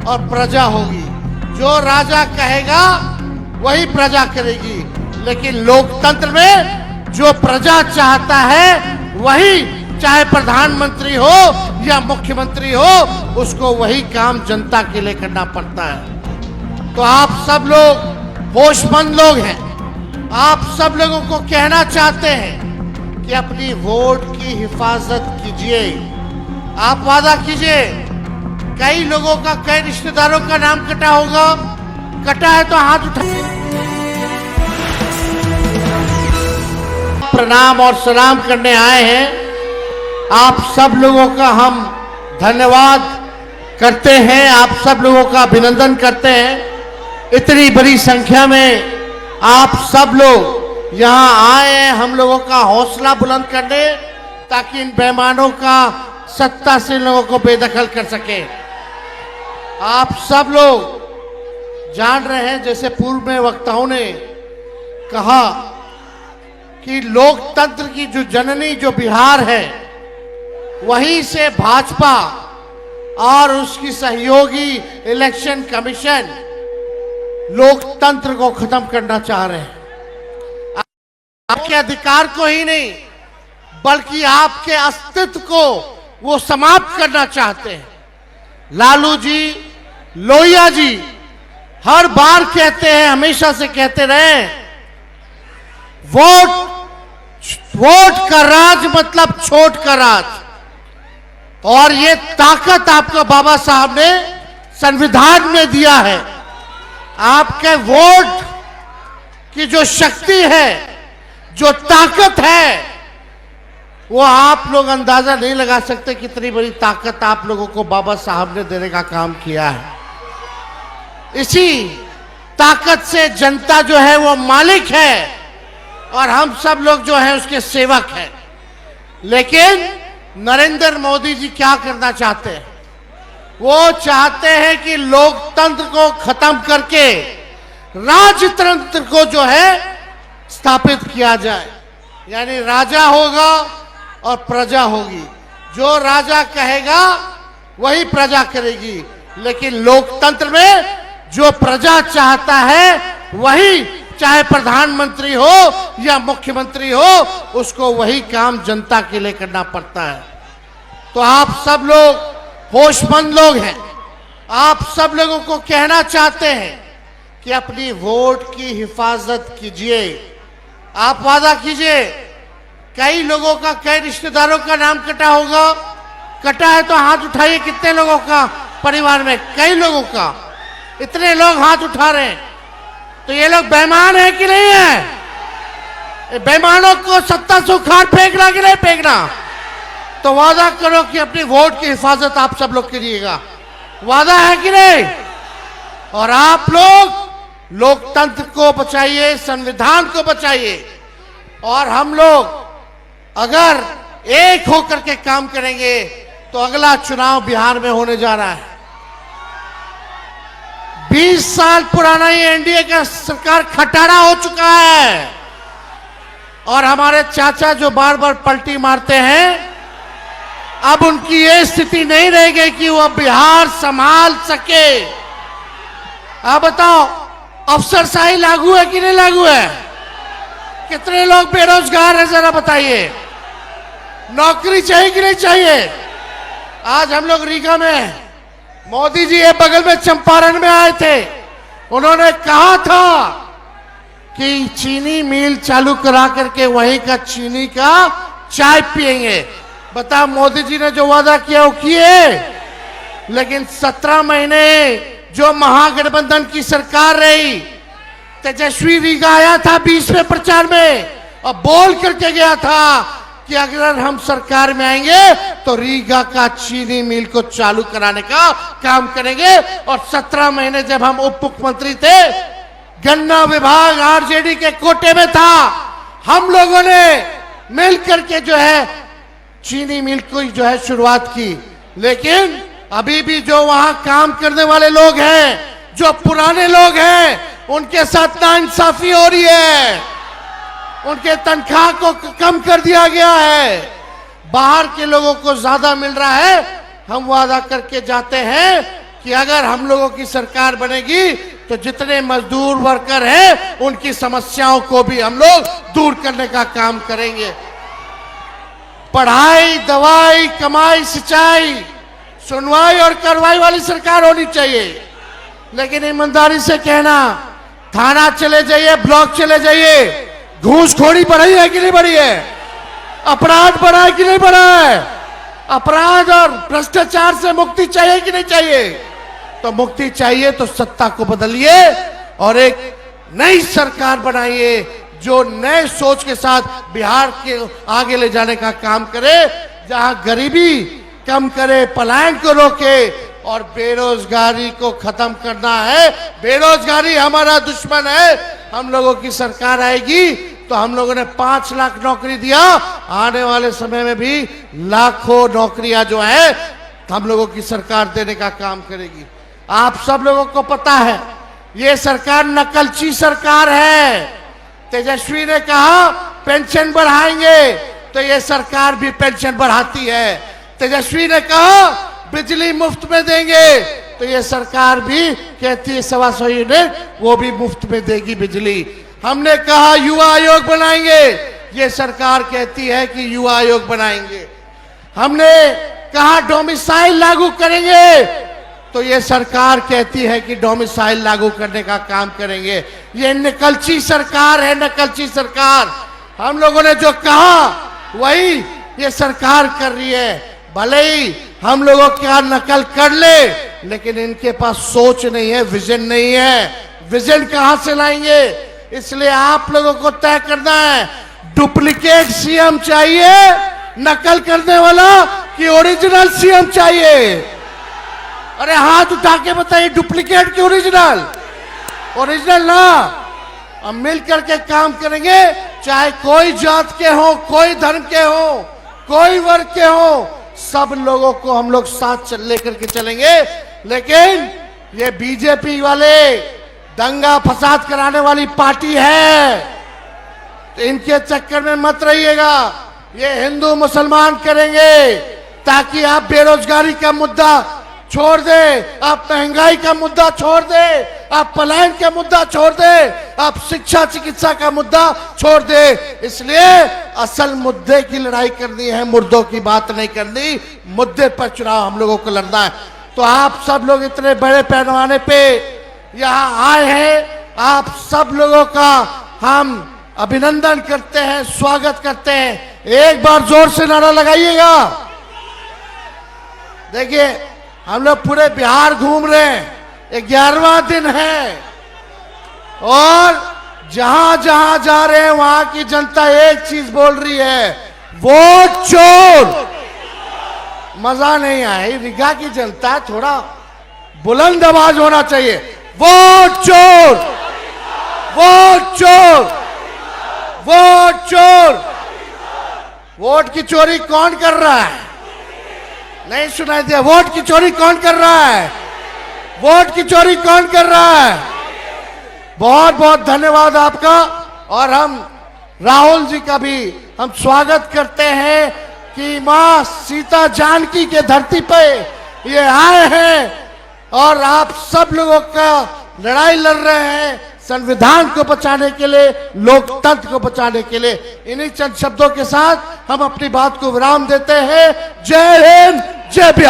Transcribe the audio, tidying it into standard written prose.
और प्रजा होगी। जो राजा कहेगा वही प्रजा करेगी, लेकिन लोकतंत्र में जो प्रजा चाहता है वही, चाहे प्रधानमंत्री हो या मुख्यमंत्री हो, उसको वही काम जनता के लिए करना पड़ता है। तो आप सब लोग होशमंद लोग हैं। आप सब लोगों को कहना चाहते हैं कि अपनी वोट की हिफाजत कीजिए। आप वादा कीजिए। कई लोगों का, कई रिश्तेदारों का नाम कटा होगा, कटा है तो हाथ उठा। प्रणाम और सलाम करने आए हैं। आप सब लोगों का हम धन्यवाद करते हैं, आप सब लोगों का अभिनंदन करते हैं। इतनी बड़ी संख्या में आप सब लोग यहाँ आए हैं हम लोगों का हौसला बुलंद करने, ताकि इन बेईमानों का सत्ता से लोगों को बेदखल कर सके। आप सब लोग जान रहे हैं, जैसे पूर्व में वक्ताओं ने कहा कि लोकतंत्र की जो जननी जो बिहार है, वहीं से भाजपा और उसकी सहयोगी इलेक्शन कमीशन लोकतंत्र को खत्म करना चाह रहे हैं। आपके अधिकार को ही नहीं, बल्कि आपके अस्तित्व को वो समाप्त करना चाहते हैं। लालू जी, लोहिया जी हर बार कहते हैं, हमेशा से कहते रहे, वोट का राज मतलब छोट का राज। और ये ताकत आपका बाबा साहब ने संविधान में दिया है। आपके वोट की जो शक्ति है, जो ताकत है, वो आप लोग अंदाजा नहीं लगा सकते कितनी बड़ी ताकत आप लोगों को बाबा साहब ने देने का काम किया है। इसी ताकत से जनता जो है वो मालिक है और हम सब लोग जो है उसके सेवक हैं। लेकिन नरेंद्र मोदी जी क्या करना चाहते हैं? वो चाहते हैं कि लोकतंत्र को खत्म करके राजतंत्र को जो है स्थापित किया जाए। यानी राजा होगा और प्रजा होगी। जो राजा कहेगा वही प्रजा करेगी, लेकिन लोकतंत्र में जो प्रजा चाहता है वही, चाहे प्रधानमंत्री हो या मुख्यमंत्री हो, उसको वही काम जनता के लिए करना पड़ता है। तो आप सब लोग होशमंद लोग हैं। आप सब लोगों को कहना चाहते हैं कि अपनी वोट की हिफाजत कीजिए। आप वादा कीजिए। कई लोगों का, कई रिश्तेदारों का नाम कटा होगा, कटा है तो हाथ उठाइए। कितने लोगों का परिवार में? कई लोगों का। इतने लोग हाथ उठा रहे हैं, तो ये लोग बेईमान है कि नहीं है? बेईमानों को सत्ता से उखाड़ फेंकना कि नहीं फेंकना? तो वादा करो कि अपनी वोट की हिफाजत आप सब लोग करिएगा। वादा है कि नहीं? और आप लोग लोकतंत्र को बचाइए, संविधान को बचाइए। और हम लोग अगर एक होकर के काम करेंगे तो अगला चुनाव बिहार में होने जा रहा है। 20 साल पुराना ये एनडीए का सरकार खटारा हो चुका है, और हमारे चाचा जो बार बार पलटी मारते हैं, अब उनकी ये स्थिति नहीं रहेगी कि वो बिहार संभाल सके। आप बताओ, अफसरशाही लागू है कि नहीं लागू है? कितने लोग बेरोजगार हैं, जरा बताइए। नौकरी चाहिए कि नहीं चाहिए? आज हम लोग रीगा में, मोदी जी ये बगल में चंपारण में आए थे। उन्होंने कहा था कि चीनी मिल चालू करा करके वहीं का चीनी का चाय पिएंगे। बता, मोदी जी ने जो वादा किया वो किए। लेकिन 17 महीने जो महागठबंधन की सरकार रही, तेजस्वी रीगा आया था 20 में प्रचार में और बोल करके गया था कि अगर हम सरकार में आएंगे तो रीगा का चीनी मिल को चालू कराने का काम करेंगे। और 17 महीने जब हम उप मुख्यमंत्री थे, गन्ना विभाग आरजेडी के कोटे में था, हम लोगों ने मिल करके जो है चीनी मिल को जो है शुरुआत की। लेकिन अभी भी जो वहां काम करने वाले लोग हैं, जो पुराने लोग हैं, उनके साथ नाइंसाफी हो रही है। उनके तनख्वाह को कम कर दिया गया है, बाहर के लोगों को ज्यादा मिल रहा है। हम वादा करके जाते हैं कि अगर हम लोगों की सरकार बनेगी तो जितने मजदूर वर्कर हैं उनकी समस्याओं को भी हम लोग दूर करने का काम करेंगे। पढ़ाई, दवाई, कमाई, सिंचाई, सुनवाई और कार्रवाई वाली सरकार होनी चाहिए। लेकिन ईमानदारी से कहना, थाना चले जाइए, ब्लॉक चले जाइए, घूसखोरी बढ़ी है कि नहीं बढ़ी है? अपराध बढ़ा है कि नहीं बढ़ा है? अपराध और भ्रष्टाचार से मुक्ति चाहिए कि नहीं चाहिए? तो मुक्ति चाहिए तो सत्ता को बदलिए और एक नई सरकार बनाइए जो नए सोच के साथ बिहार के आगे ले जाने का काम करे, जहां गरीबी कम करे, पलायन को रोके और बेरोजगारी को खत्म करना है। बेरोजगारी हमारा दुश्मन है। हम लोगों की सरकार आएगी तो हम लोगों ने 5 लाख नौकरी दिया, आने वाले समय में भी लाखों नौकरियां जो है हम लोगों की सरकार देने का काम करेगी। आप सब लोगों को पता है ये सरकार नकलची सरकार है। तेजस्वी ने कहा पेंशन बढ़ाएंगे तो ये सरकार भी पेंशन बढ़ाती है। तेजस्वी ने कहा बिजली मुफ्त में देंगे तो ये सरकार भी कहती है 125 यूनिट वो भी मुफ्त में देगी बिजली। हमने कहा युवा आयोग बनाएंगे, ये सरकार कहती है कि युवा आयोग बनाएंगे। हमने कहा डोमिसाइल लागू करेंगे तो ये सरकार कहती है कि डोमिसाइल लागू करने का काम करेंगे। ये नकलची सरकार है, नकलची सरकार। हम लोगों ने जो कहा वही ये सरकार कर रही है। भले ही हम लोगों क्या नकल कर ले, लेकिन इनके पास सोच नहीं है, विजन नहीं है। विजन कहां से लाएंगे? इसलिए आप लोगों को तय करना है, डुप्लीकेट सीएम चाहिए नकल करने वाला कि ओरिजिनल सीएम चाहिए? अरे हाथ उठा के बताइए, डुप्लीकेट की ओरिजिनल? ओरिजिनल ना। हम मिल करके काम करेंगे, चाहे कोई जात के हो, कोई धर्म के हो, कोई वर्ग के हो, सब लोगों को हम लोग साथ लेकर के चलेंगे। लेकिन ये बीजेपी वाले दंगा फसाद कराने वाली पार्टी है, तो इनके चक्कर में मत रहिएगा। ये हिंदू मुसलमान करेंगे ताकि आप बेरोजगारी का मुद्दा छोड़ दे, आप महंगाई का मुद्दा छोड़ दे, आप पलायन का मुद्दा छोड़ दे, आप शिक्षा चिकित्सा का मुद्दा छोड़ दे। इसलिए असल मुद्दे की लड़ाई करनी है, मुर्दों की बात नहीं करनी। मुद्दे पर चुनाव हम लोगों को लड़ना है। तो आप सब लोग इतने बड़े पैमाने पे यहाँ आए हैं, आप सब लोगों का हम अभिनंदन करते हैं, स्वागत करते हैं। एक बार जोर से नारा लगाइएगा। देखिए हम लोग पूरे बिहार घूम रहे हैं, 11वां दिन है और जहां जहां जा रहे हैं वहां की जनता एक चीज बोल रही है, वोट चोर। मजा नहीं आया, रिगा की जनता थोड़ा बुलंद आवाज होना चाहिए, वोट चोर, वोट चोर, वोट चोर। वोट की चोरी कौन कर रहा है? नहीं सुनाई दिया? वोट की चोरी कौन कर रहा है? वोट की चोरी कौन कर रहा है? बहुत बहुत धन्यवाद आपका। और हम राहुल जी का भी हम स्वागत करते हैं कि मां सीता जानकी के धरती पे ये आए हैं और आप सब लोगों का लड़ाई लड़ रहे हैं संविधान को बचाने के लिए, लोकतंत्र को बचाने के लिए। इन्हीं चंद शब्दों के साथ हम अपनी बात को विराम देते हैं। जय हिंद, जय बिहार।